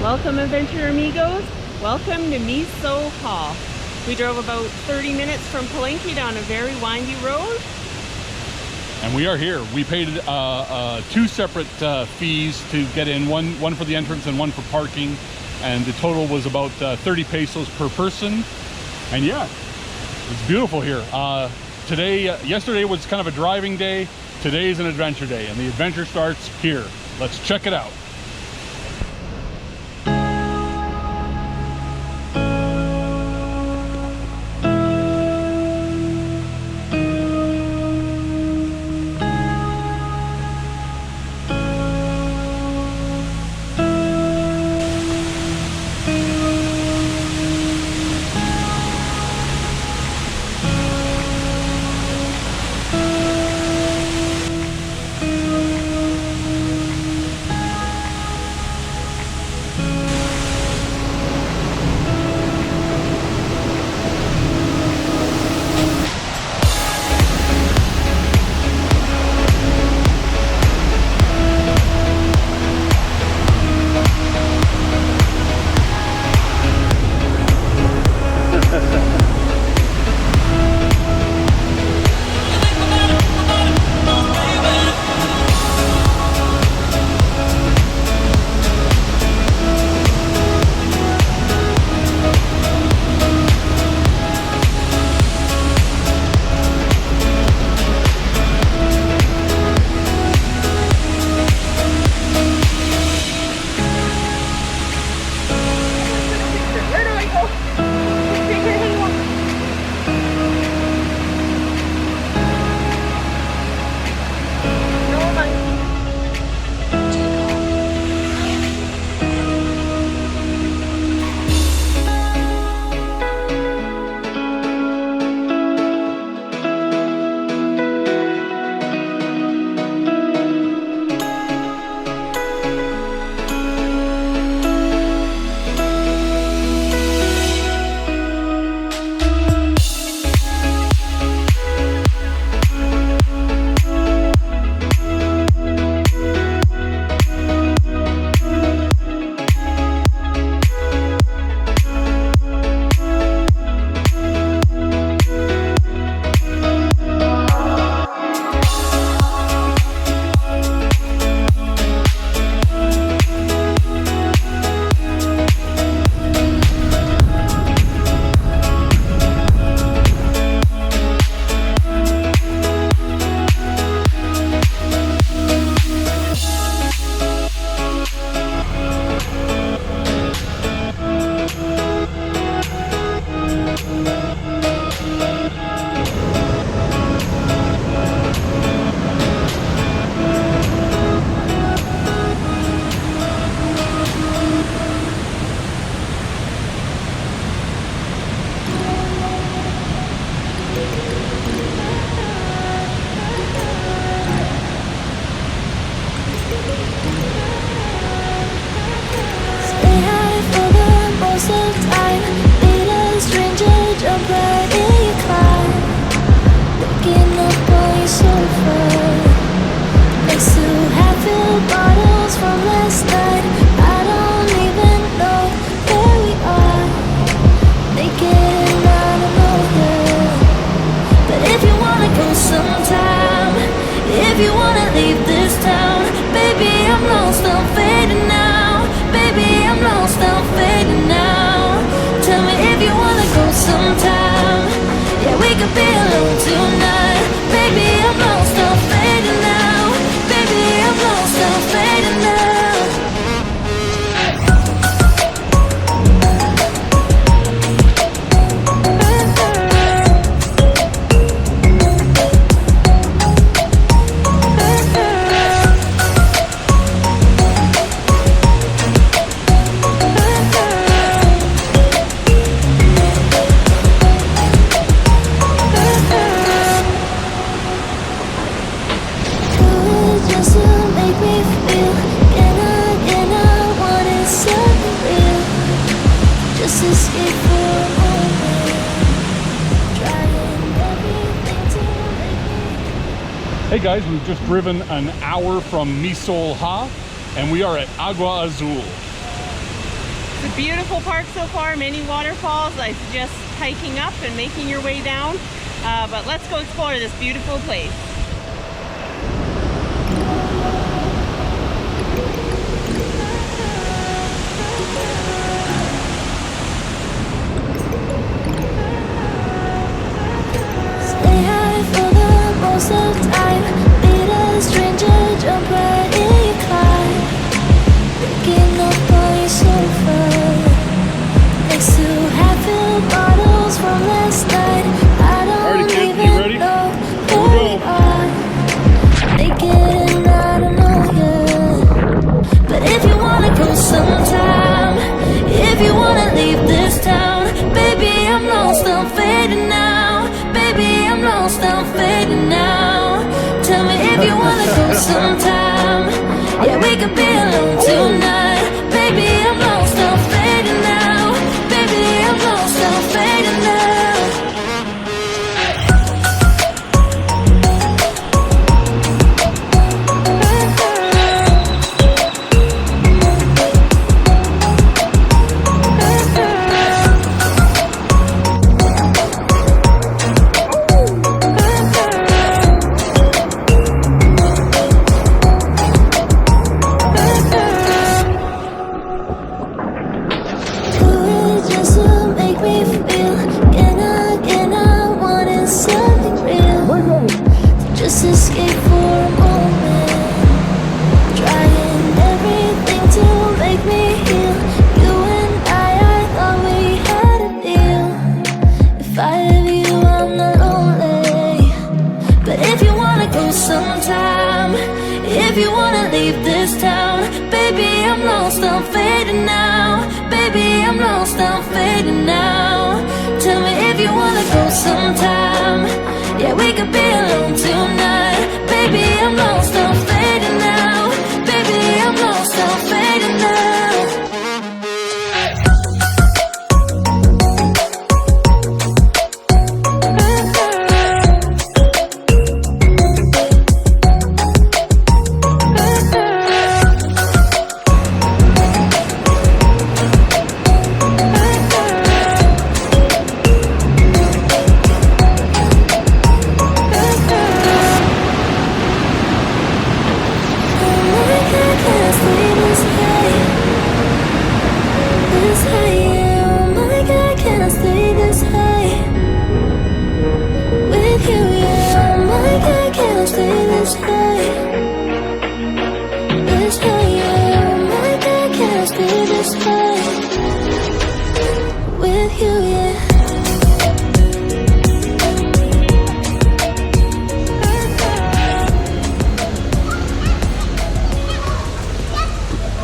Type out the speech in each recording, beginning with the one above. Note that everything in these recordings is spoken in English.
Welcome, adventure amigos. Welcome to Misol-Ha. We drove about 30 minutes from Palenque down a very windy road. And we are here. We paid two separate fees to get in, one for the entrance and one for parking. And the total was about 30 pesos per person. And yeah, it's beautiful here. Yesterday was kind of a driving day. Today is an adventure day, and the adventure starts here. Let's check it out. Hey guys, we've just driven an hour from Misol-Ha and we are at Agua Azul. It's a beautiful park so far, many waterfalls. I suggest hiking up and making your way down. But let's go explore this beautiful place. Stay high for the most of time. Meet a stranger, jump right in your car. Waking up on your sofa next to half-filled bottles from last night. I don't even know who we are. Naked and I don't know you. But if you wanna go sometime, if you wanna leave this town, baby, I'm lost, I'm fading now. Baby, I'm lost, I'm fading now. Tell me if you wanna go sometime. Yeah, we could be alone tonight. Baby, I'm lost, I'm fading now. Baby, I'm lost, I'm fading now. Just escape for a moment, trying everything to make me heal. You and I thought we had a deal. If I have you, I'm not lonely. But if you wanna go sometime, if you wanna leave this town, baby, I'm lost, I'm fading now. Baby, I'm lost, I'm fading now. Tell me if you wanna go sometime. Yeah, we could be alone tonight. Baby, I'm lost, I'm fading now. Baby, I'm lost, I'm fading now.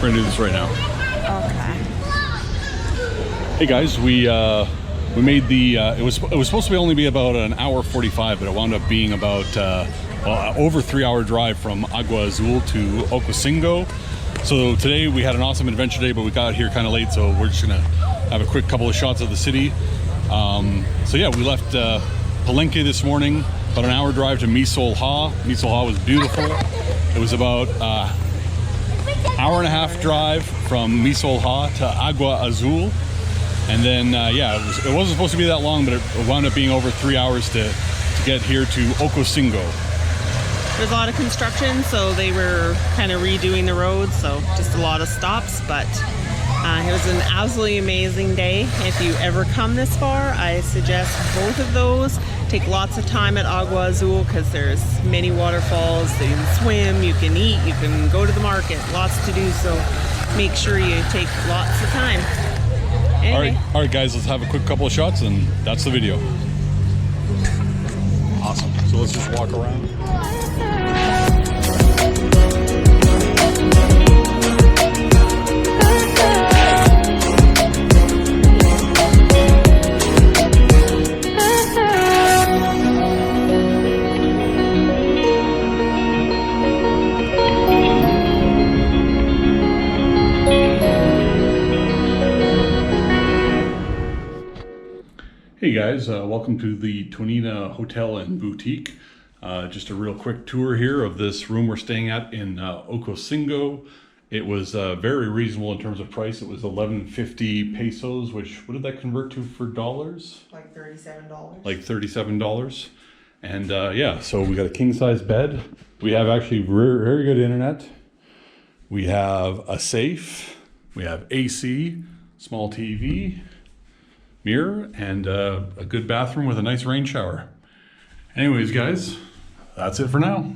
We're gonna do this right now. Okay. Hey guys, we made the. It was supposed to only be about an hour 45, but it wound up being about over 3-hour drive from Agua Azul to Ocosingo. So today we had an awesome adventure day, but we got here kind of late, so we're just gonna have a quick couple of shots of the city. So yeah, we left Palenque this morning, about an hour drive to Misol-Ha. Misol-Ha was beautiful. It was about hour and a half drive from Misol-Ha to Agua Azul, and then yeah, it wasn't supposed to be that long, but it wound up being over 3 hours to get here to Ocosingo. There's a lot of construction, so they were kind of redoing the road, so just a lot of stops, but it was an absolutely amazing day. If you ever come this far, I suggest both of those. Take lots of time at Agua Azul because there's many waterfalls. You can swim, you can eat, you can go to the market, lots to do, so make sure you take lots of time. Anyway. All right guys, let's have a quick couple of shots and that's the video. Awesome, so let's just walk around. Hey guys, welcome to the Tonina Hotel and Boutique. Just a real quick tour here of this room we're staying at in Ocosingo. It was very reasonable in terms of price. It was 1150 pesos, which, what did that convert to for dollars? Like $37. Like $37. And yeah, so we got a king size bed. We have actually very good internet. We have a safe. We have AC, small TV, mirror, and a good bathroom with a nice rain shower. Anyways, guys, that's it for now.